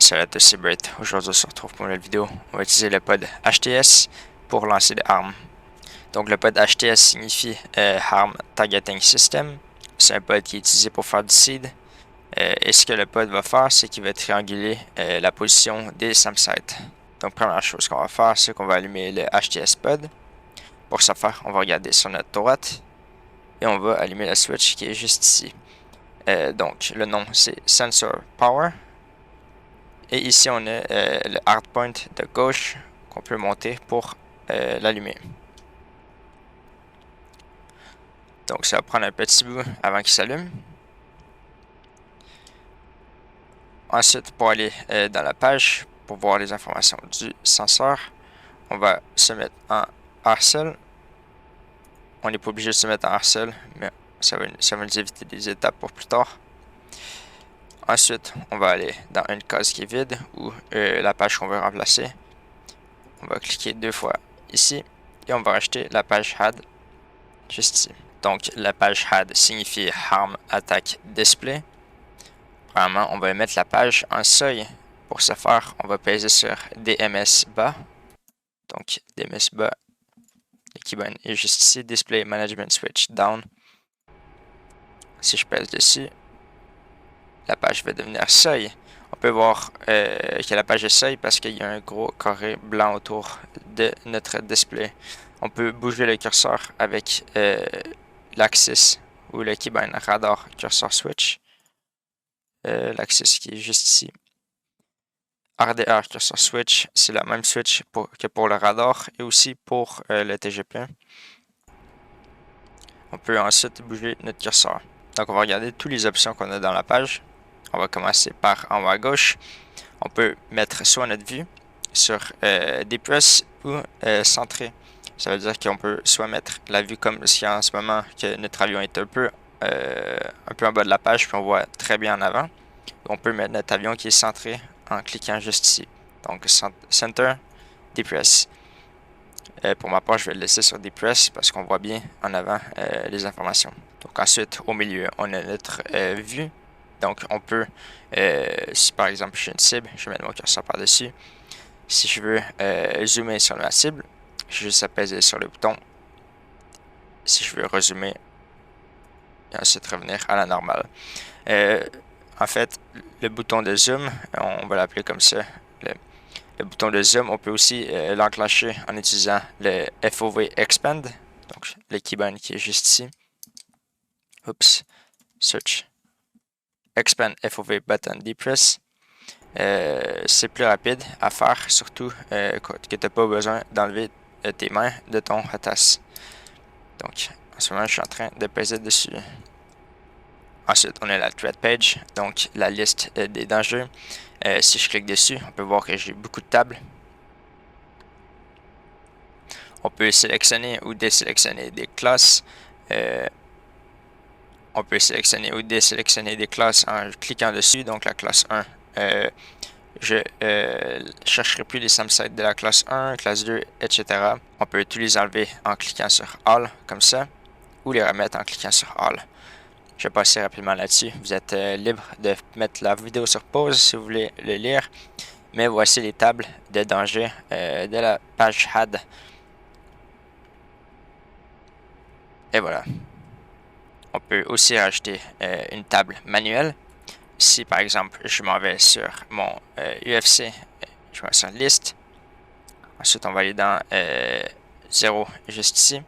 Salut à tous, c'est Brett. Aujourd'hui, on se retrouve pour une nouvelle vidéo. On va utiliser le pod HTS pour lancer des armes. Donc, le pod HTS signifie Harm Targeting System. C'est un pod qui est utilisé pour faire du seed. Et ce que le pod va faire, c'est qu'il va trianguler la position des SAM-sites. Donc, première chose qu'on va faire, c'est qu'on va allumer le HTS pod. Pour ce faire, on va regarder sur notre droite et on va allumer la switch qui est juste ici. Donc, le nom, c'est Sensor Power. Et ici, on a le hardpoint de gauche qu'on peut monter pour l'allumer. Donc, ça va prendre un petit bout avant qu'il s'allume. Ensuite, pour aller dans la page, pour voir les informations du senseur, on va se mettre en RSL. On n'est pas obligé de se mettre en RSL, mais ça va nous éviter des étapes pour plus tard. Ensuite, on va aller dans une case qui est vide ou la page qu'on veut remplacer. On va cliquer 2 fois ici et on va rajouter la page HAD juste ici. Donc, la page HAD signifie Harm Attack Display. Premièrement, on va mettre la page en seuil. Pour ce faire, on va peser sur DMS bas. Donc, DMS bas, le keybind est juste ici. Display Management Switch Down. Si je pèse dessus, la page va devenir seuil. On peut voir que la page est seuil parce qu'il y a un gros carré blanc autour de notre display. On peut bouger le curseur avec l'axis ou le keybind radar cursor switch. L'axis qui est juste ici. RDR cursor switch, c'est la même switch que pour le radar et aussi pour le TGP. On peut ensuite bouger notre curseur. Donc on va regarder toutes les options qu'on a dans la page. On va commencer par en haut à gauche. On peut mettre soit notre vue sur Depress ou centré. Ça veut dire qu'on peut soit mettre la vue comme si en ce moment que notre avion est un peu en bas de la page puis on voit très bien en avant. On peut mettre notre avion qui est centré en cliquant juste ici. Donc Center, Depress. Pour ma part, je vais le laisser sur Depress parce qu'on voit bien en avant les informations. Donc ensuite, au milieu, on a notre vue. Donc on peut, si par exemple je suis une cible, je vais mettre mon curseur par-dessus. Si je veux zoomer sur ma cible, j'ai juste à peser sur le bouton. Si je veux rezoomer, et ensuite revenir à la normale. En fait, le bouton de zoom, on va l'appeler comme ça, le bouton de zoom, on peut aussi l'enclencher en utilisant le FOV Expand, donc le keybind qui est juste ici. Oups, search. Expand FOV button depress. C'est plus rapide à faire, surtout que tu n'as pas besoin d'enlever tes mains de ton HATAS. Donc, en ce moment, je suis en train de peser dessus. Ensuite, on a la threat page, donc la liste des dangers. Si je clique dessus, on peut voir que j'ai beaucoup de tables. On peut sélectionner ou désélectionner des classes. On peut sélectionner ou désélectionner des classes en cliquant dessus. Donc la classe 1, je chercherai plus les SAM-sites de la classe 1, classe 2, etc. On peut tous les enlever en cliquant sur All, comme ça, ou les remettre en cliquant sur All. Je vais passer rapidement là-dessus. Vous êtes libre de mettre la vidéo sur pause si vous voulez le lire. Mais voici les tables de danger de la page HAD. Et voilà. On peut aussi rajouter une table manuelle. Si par exemple je m'en vais sur mon UFC, je vais sur liste. Ensuite on va aller dans 0 juste ici.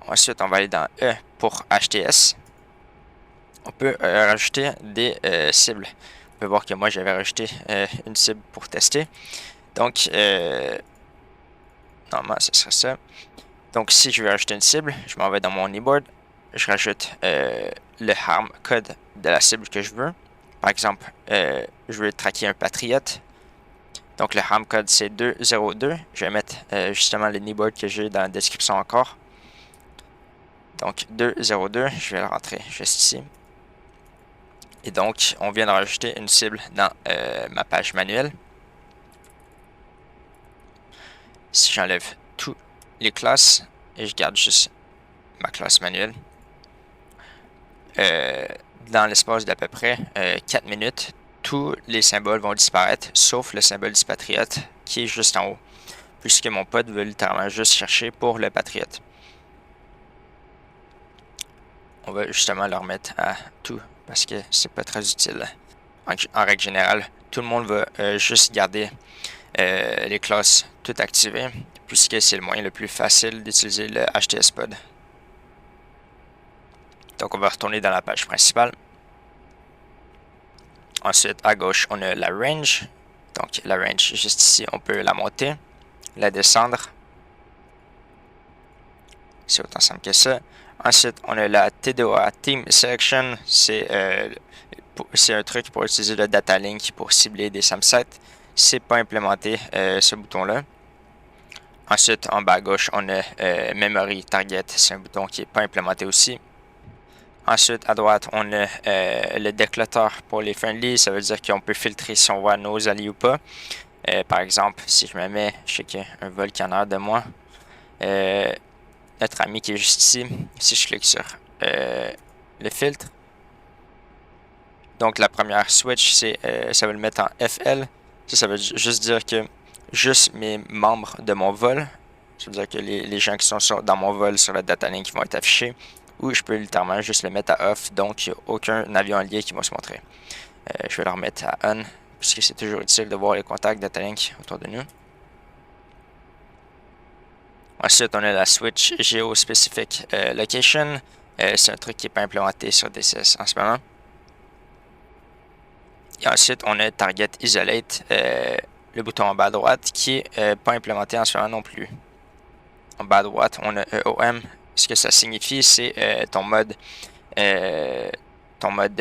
Ensuite on va aller dans E pour HTS. On peut rajouter des cibles. On peut voir que moi j'avais rajouté une cible pour tester. Donc normalement ce serait ça. Donc si je veux rajouter une cible, je m'en vais dans mon e-board. Je rajoute le harm code de la cible que je veux. Par exemple, je veux traquer un patriote. Donc le harm code c'est 202. Je vais mettre justement le e-board que j'ai dans la description encore. Donc 202, je vais le rentrer juste ici. Et donc, on vient de rajouter une cible dans ma page manuelle. Si j'enlève toutes les classes et je garde juste ma classe manuelle, dans l'espace d'à peu près 4 minutes, tous les symboles vont disparaître, sauf le symbole du patriote qui est juste en haut, puisque mon pod veut littéralement juste chercher pour le patriote. On va justement le remettre à tout, parce que c'est pas très utile. En règle générale, tout le monde va juste garder les classes toutes activées, puisque c'est le moyen le plus facile d'utiliser le HTS pod. Donc on va retourner dans la page principale. Ensuite, à gauche, on a la range. Donc la range, juste ici, on peut la monter, la descendre. C'est autant simple que ça. Ensuite, on a la TDOA Team Selection. C'est un truc pour utiliser le data link pour cibler des SAM-sites. C'est pas implémenté ce bouton-là. Ensuite, en bas à gauche, on a Memory Target. C'est un bouton qui n'est pas implémenté aussi. Ensuite, à droite, on a le declutter pour les friendly. Ça veut dire qu'on peut filtrer si on voit nos alliés ou pas. Par exemple, si je me mets, je sais qu'il y a un vol qui en a de moi. Notre ami qui est juste ici, si je clique sur le filtre. Donc la première switch, ça va le mettre en FL. Ça veut juste dire que juste mes membres de mon vol, ça veut dire que les gens qui sont dans mon vol sur la data link vont être affichés. Ou je peux littéralement juste le mettre à off, donc il n'y a aucun avion allié qui va se montrer. Je vais le remettre à on, puisque c'est toujours utile de voir les contacts data link autour de nous. Ensuite, on a la switch Geo-Specific Location. C'est un truc qui n'est pas implémenté sur DCS en ce moment. Et ensuite, on a Target Isolate, le bouton en bas à droite, qui n'est pas implémenté en ce moment non plus. En bas à droite, on a EOM. Ce que ça signifie, c'est ton mode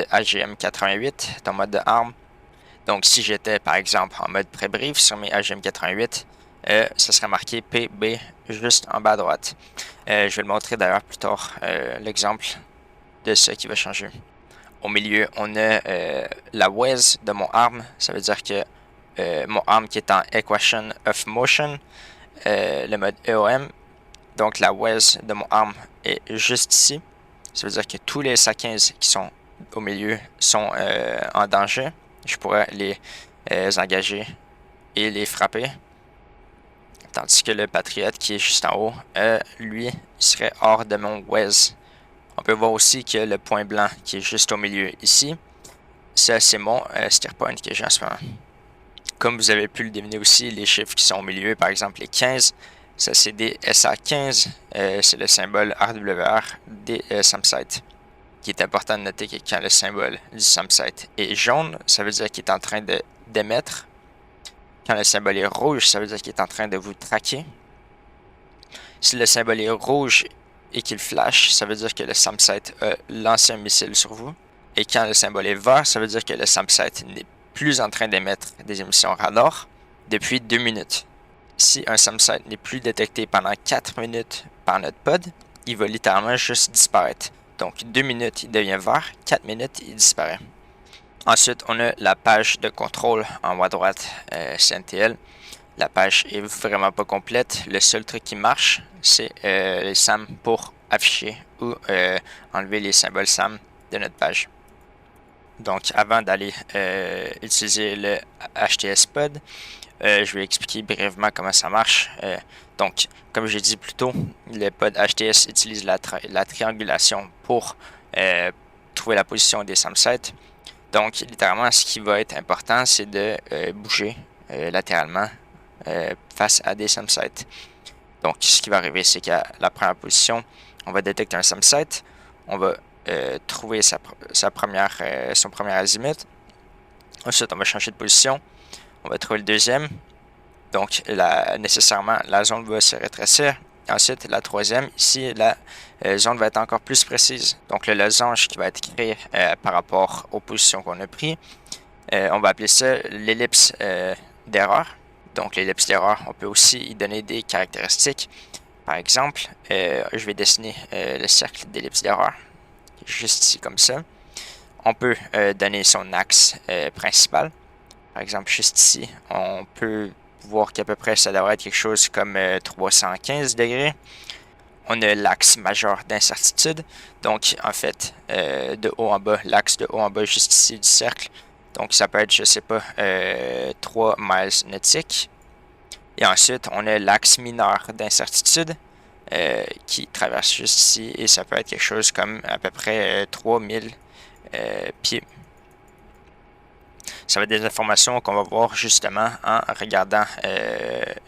AGM 88, ton mode de arme. Donc, si j'étais, par exemple, en mode pré-brief sur mes AGM 88, ça serait marqué PB juste en bas à droite. Je vais le montrer d'ailleurs plus tard, l'exemple de ce qui va changer. Au milieu, on a la WES de mon arme. Ça veut dire que mon arme qui est en Equation of Motion, le mode EOM. Donc la WES de mon arme est juste ici. Ça veut dire que tous les SA-15 qui sont au milieu sont en danger. Je pourrais les engager et les frapper. Tandis que le Patriote qui est juste en haut, lui, il serait hors de mon WES. On peut voir aussi que le point blanc qui est juste au milieu ici, ça c'est mon steer point que j'ai en ce moment. Comme vous avez pu le deviner aussi, les chiffres qui sont au milieu, par exemple les 15, ça c'est des SA15, c'est le symbole RWR des SAM-sites. Qui est important de noter que quand le symbole du SAM-site est jaune, ça veut dire qu'il est en train d'émettre. Quand le symbole est rouge, ça veut dire qu'il est en train de vous traquer. Si le symbole est rouge et qu'il flash, ça veut dire que le SAM-site a lancé un missile sur vous. Et quand le symbole est vert, ça veut dire que le SAM-site n'est plus en train d'émettre des émissions radar depuis 2 minutes. Si un SAM-site n'est plus détecté pendant 4 minutes par notre pod, il va littéralement juste disparaître. Donc 2 minutes, il devient vert, 4 minutes, il disparaît. Ensuite, on a la page de contrôle en haut à droite, CNTL. La page est vraiment pas complète. Le seul truc qui marche, c'est les SAM pour afficher ou enlever les symboles SAM de notre page. Donc, avant d'aller utiliser le HTS pod, je vais expliquer brièvement comment ça marche. Donc, comme j'ai dit plus tôt, le pod HTS utilise la triangulation pour trouver la position des SAM-sites. Donc, littéralement, ce qui va être important, c'est de bouger latéralement face à des SAM-sites. Donc, ce qui va arriver, c'est qu'à la première position, on va détecter un SAM-site. On va trouver son premier azimut. Ensuite, on va changer de position. On va trouver le deuxième. Donc, nécessairement, la zone va se rétrécir. Ensuite, la troisième, ici, la zone va être encore plus précise. Donc, le losange qui va être créé par rapport aux positions qu'on a prises, on va appeler ça l'ellipse d'erreur. Donc, l'ellipse d'erreur, on peut aussi y donner des caractéristiques. Par exemple, je vais dessiner le cercle d'ellipse d'erreur, juste ici comme ça. On peut donner son axe principal. Par exemple, juste ici, on peut voir qu'à peu près ça devrait être quelque chose comme 315 degrés. On a l'axe majeur d'incertitude. Donc, en fait, de haut en bas, l'axe de haut en bas juste ici du cercle, Donc, ça peut être, je sais pas, 3 miles nautiques. Et ensuite, on a l'axe mineur d'incertitude qui traverse juste ici. Et ça peut être quelque chose comme à peu près 3000 pieds. Ça va être des informations qu'on va voir justement en regardant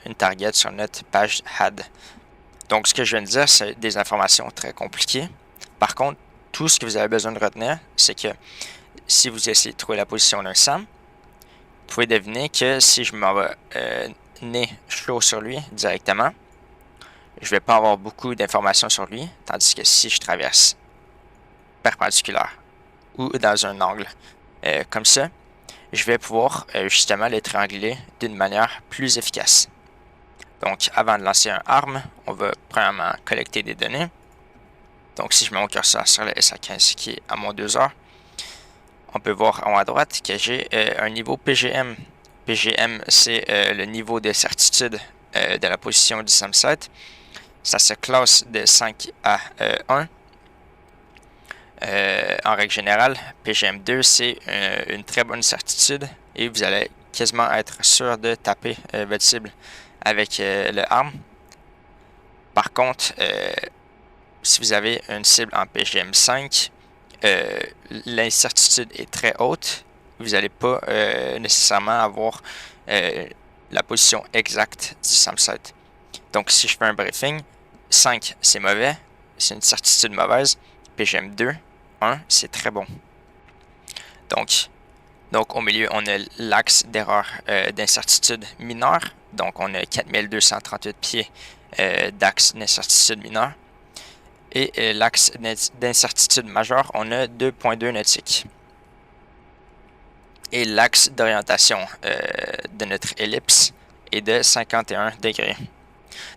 une target sur notre page HAD. Donc, ce que je viens de dire, c'est des informations très compliquées. Par contre, tout ce que vous avez besoin de retenir, c'est que si vous essayez de trouver la position d'un SAM, vous pouvez deviner que si je m'en vais nez chaud sur lui directement, je ne vais pas avoir beaucoup d'informations sur lui, tandis que si je traverse perpendiculaire ou dans un angle comme ça, je vais pouvoir justement les trianguler d'une manière plus efficace. Donc, avant de lancer un arme, on va premièrement collecter des données. Donc, si je mets mon curseur sur le SA15 qui est à moins 2 heures, on peut voir en haut à droite que j'ai un niveau PGM. PGM, c'est le niveau de certitude de la position du SAM-site. Ça se classe de 5 à 1. En règle générale, PGM2, c'est une très bonne certitude et vous allez quasiment être sûr de taper votre cible avec le arme. Par contre, si vous avez une cible en PGM5, l'incertitude est très haute. Vous n'allez pas nécessairement avoir la position exacte du SAM-site. Donc, si je fais un briefing, 5, c'est mauvais, c'est une certitude mauvaise. PGM2, 1, c'est très bon. Donc, au milieu, on a l'axe d'erreur d'incertitude mineure. Donc, on a 4238 pieds d'axe d'incertitude mineure. Et l'axe d'incertitude majeure, on a 2,2 nautiques. Et l'axe d'orientation de notre ellipse est de 51 degrés.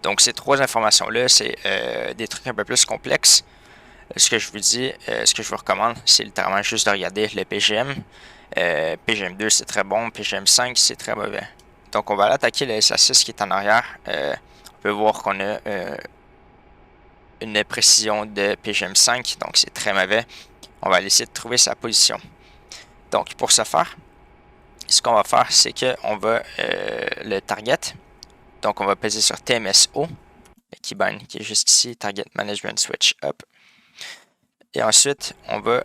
Donc, ces trois informations-là, c'est des trucs un peu plus complexes. Ce que je vous dis, ce que je vous recommande, c'est littéralement juste de regarder le PGM. PGM2, c'est très bon. PGM5, c'est très mauvais. Donc, on va aller attaquer le SA6 qui est en arrière. On peut voir qu'on a une précision de PGM5, donc c'est très mauvais. On va essayer de trouver sa position. Donc, pour ce faire, ce qu'on va faire, c'est qu'on va le target. Donc, on va peser sur TMSO, le keybind qui est juste ici, Target Management Switch Up. Et ensuite, on va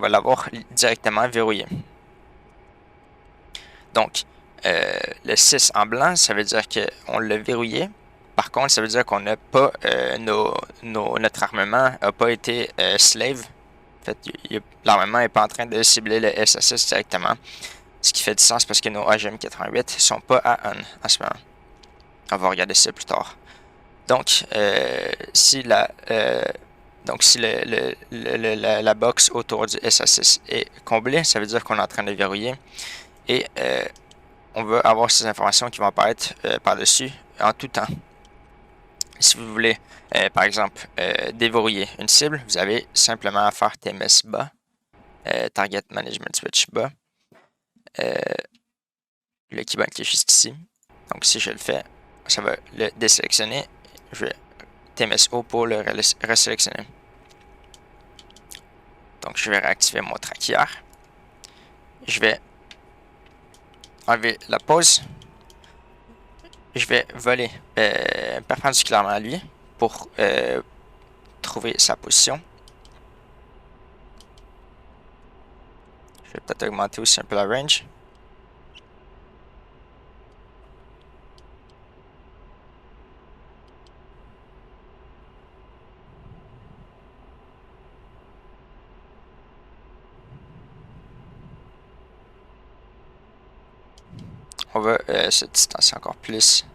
l'avoir directement verrouillé. Donc, le 6 en blanc, ça veut dire qu'on l'a verrouillé. Par contre, ça veut dire qu'on n'a pas notre armement n'a pas été slave. En fait, l'armement n'est pas en train de cibler le SA6 directement. Ce qui fait du sens parce que nos AGM-88 ne sont pas à on en ce moment. On va regarder ça plus tard. Donc, si la box autour du SA6 est comblée, ça veut dire qu'on est en train de verrouiller. Et on veut avoir ces informations qui vont apparaître par-dessus en tout temps. Si vous voulez, par exemple, déverrouiller une cible, vous avez simplement à faire TMS bas, Target Management Switch bas, le keybind qui est juste ici. Donc, si je le fais, ça va le désélectionner. Je vais TMS haut pour le resélectionner. Donc, je vais réactiver mon traquière. Je vais enlever la pause. Je vais voler perpendiculairement à lui pour trouver sa position. Je vais peut-être augmenter aussi un peu la range. On va se distancer encore plus.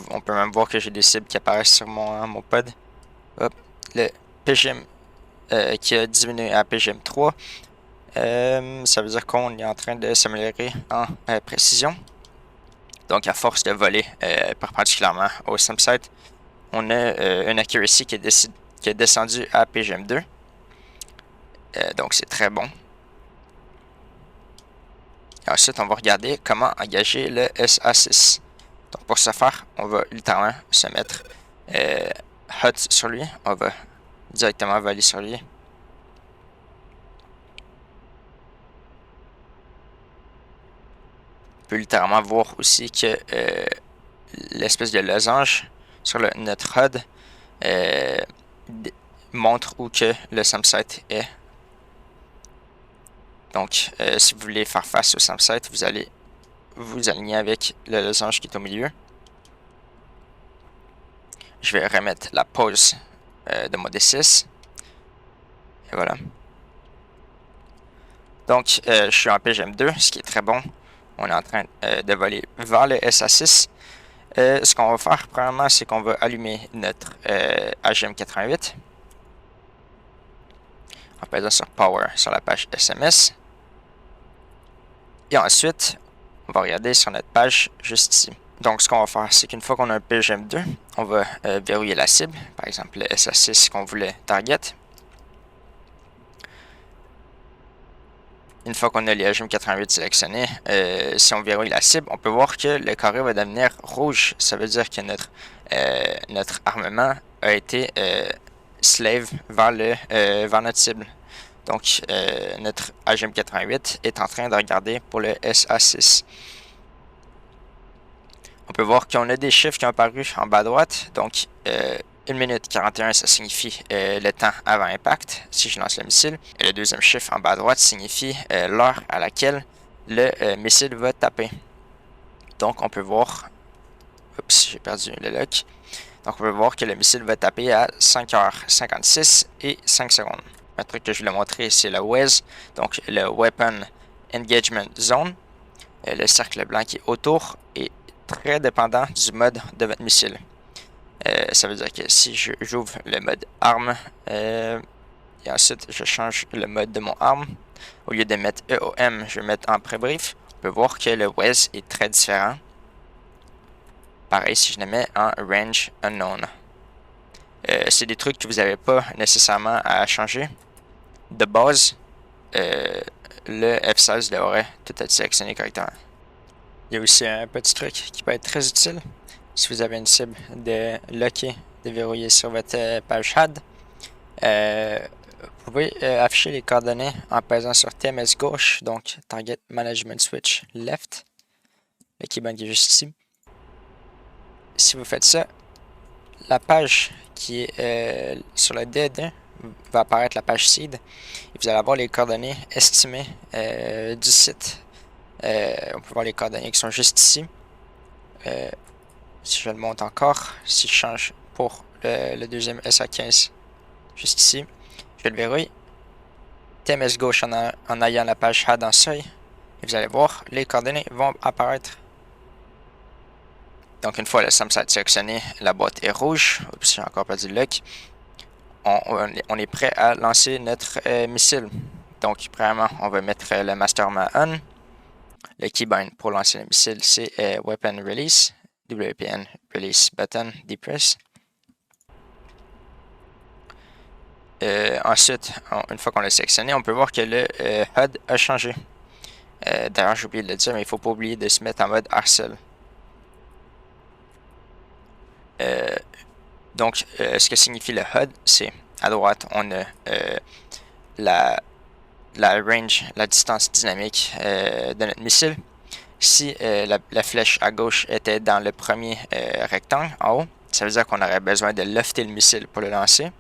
On peut même voir que j'ai des cibles qui apparaissent sur mon pod. Hop, le PGM qui a diminué à PGM 3. Ça veut dire qu'on est en train de s'améliorer en précision. Donc, à force de voler perpendiculairement au SAM-site, on a une accuracy qui est descendue à PGM2. Donc, c'est très bon. Et ensuite, on va regarder comment engager le SA6. Donc pour ce faire, on va littéralement se mettre hot sur lui. On va directement voler sur lui. On peut littéralement voir aussi que l'espèce de losange sur notre HUD montre où que le SAM-site est. Donc, si vous voulez faire face au SAM-site, vous allez vous aligner avec le losange qui est au milieu. Je vais remettre la pause de mon D6. Et voilà. Donc, je suis en PGM2, ce qui est très bon. On est en train de voler vers le SA6. Ce qu'on va faire, premièrement, c'est qu'on va allumer notre AGM88 en pesant sur Power sur la page SMS. Et ensuite, on va regarder sur notre page juste ici. Donc, ce qu'on va faire, c'est qu'une fois qu'on a un PGM2, on va verrouiller la cible, par exemple le SA6 qu'on voulait target. Une fois qu'on a les AGM88 sélectionnés, si on verrouille la cible, on peut voir que le carré va devenir rouge. Ça veut dire que notre armement a été slave vers notre cible. Donc, notre AGM88 est en train de regarder pour le SA6. On peut voir qu'on a des chiffres qui ont apparu en bas à droite. Donc, 1 minute 41, ça signifie le temps avant impact, si je lance le missile. Et le deuxième chiffre en bas à droite signifie l'heure à laquelle le missile va taper. Donc, on peut voir... Oups, j'ai perdu le lock. Donc, on peut voir que le missile va taper à 5h56 et 5 secondes. Un truc que je voulais montrer, c'est le WEZ, donc le Weapon Engagement Zone. Le cercle blanc qui est autour est très dépendant du mode de votre missile. Ça veut dire que si j'ouvre le mode arme et ensuite je change le mode de mon arme, au lieu de mettre EOM, je vais mettre en pré-brief, on peut voir que le WEZ est très différent. Pareil si je le mets en range unknown. C'est des trucs que vous n'avez pas nécessairement à changer. De base, le F16 devrait tout être sélectionné correctement. Il y a aussi un petit truc qui peut être très utile. Si vous avez une cible de locker, de verrouiller sur votre page HUD, vous pouvez afficher les coordonnées en pesant sur TMS gauche, donc Target Management Switch Left, le keybind qui est juste ici. Si vous faites ça, la page qui est sur le DD va apparaître la page seed et vous allez avoir les coordonnées estimées du site. On peut voir les coordonnées qui sont juste ici. Si je le monte encore, si je change pour le deuxième SA15 juste ici, je le verrouille. TMS gauche en ayant la page HUD en seuil. Et vous allez voir, les coordonnées vont apparaître. Donc une fois le SAM-site sélectionné, la boîte est rouge. Oups, j'ai encore perdu le lock. On est prêt à lancer notre missile. Donc premièrement, on va mettre le masterman on. Le keybind pour lancer le missile, c'est Weapon Release. WPN Release Button Depress. Ensuite, une fois qu'on l'a sélectionné, on peut voir que le HUD a changé. D'ailleurs, j'ai oublié de le dire, mais il ne faut pas oublier de se mettre en mode harcèle. Donc, ce que signifie le HUD, c'est à droite, on a la range, la distance dynamique de notre missile. Si la flèche à gauche était dans le premier rectangle en haut, ça veut dire qu'on aurait besoin de lofter le missile pour le lancer.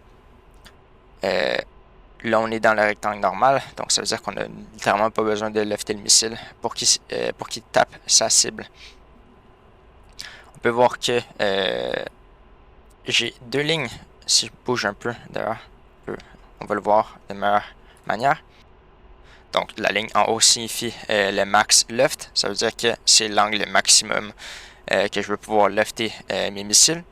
Là, on est dans le rectangle normal, donc ça veut dire qu'on n'a littéralement pas besoin de lofter le missile pour qu'il tape sa cible. On peut voir que j'ai deux lignes. Si je bouge un peu, d'ailleurs, on va le voir de meilleure manière. Donc, la ligne en haut signifie le max loft. Ça veut dire que c'est l'angle maximum que je veux pouvoir lofter mes missiles.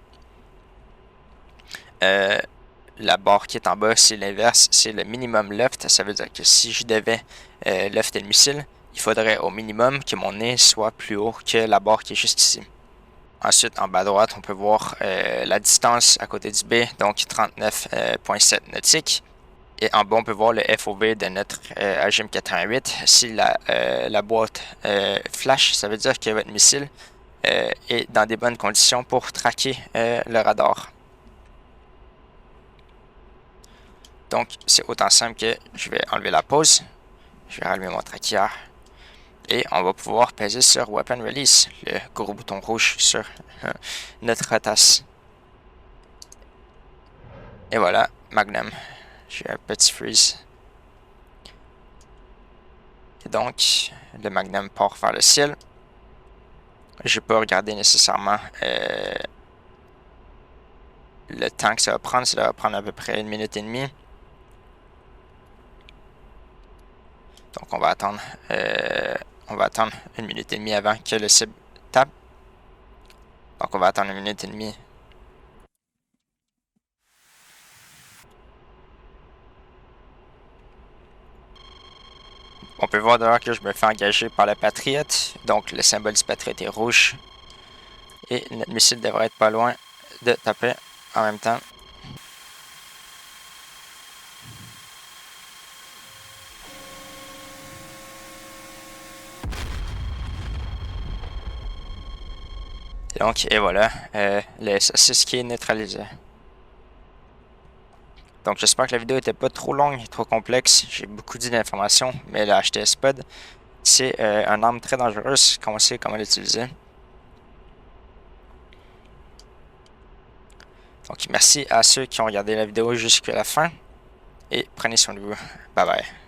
La barre qui est en bas, c'est l'inverse. C'est le minimum loft. Ça veut dire que si je devais lofter le missile, il faudrait au minimum que mon nez soit plus haut que la barre qui est juste ici. Ensuite, en bas à droite, on peut voir la distance à côté du B, donc 39,7 nautiques. Et en bas, on peut voir le FOV de notre AGM88. Si la boîte flash, ça veut dire que votre missile est dans des bonnes conditions pour traquer le radar. Donc, c'est autant simple que je vais enlever la pause. Je vais rallumer mon traqueur. Et on va pouvoir peser sur Weapon Release, le gros bouton rouge sur notre tasse. Et voilà, Magnum. J'ai un petit freeze. Et donc, le Magnum part vers le ciel. Je peux regarder nécessairement le temps que ça va prendre. Ça va prendre à peu près 1 minute et demie. Donc on va attendre 1 minute et demie avant que le cible tape. Donc on va attendre 1 minute et demie. On peut voir d'ailleurs que je me fais engager par le Patriote. Donc le symbole du Patriote est rouge. Et notre missile devrait être pas loin de taper en même temps. Donc, et voilà, le SS6 qui est neutralisé. Donc j'espère que la vidéo n'était pas trop longue et trop complexe. J'ai beaucoup dit d'informations, mais la HTS Pod, c'est une arme très dangereuse quand on sait comment l'utiliser. Donc merci à ceux qui ont regardé la vidéo jusqu'à la fin et prenez soin de vous. Bye bye.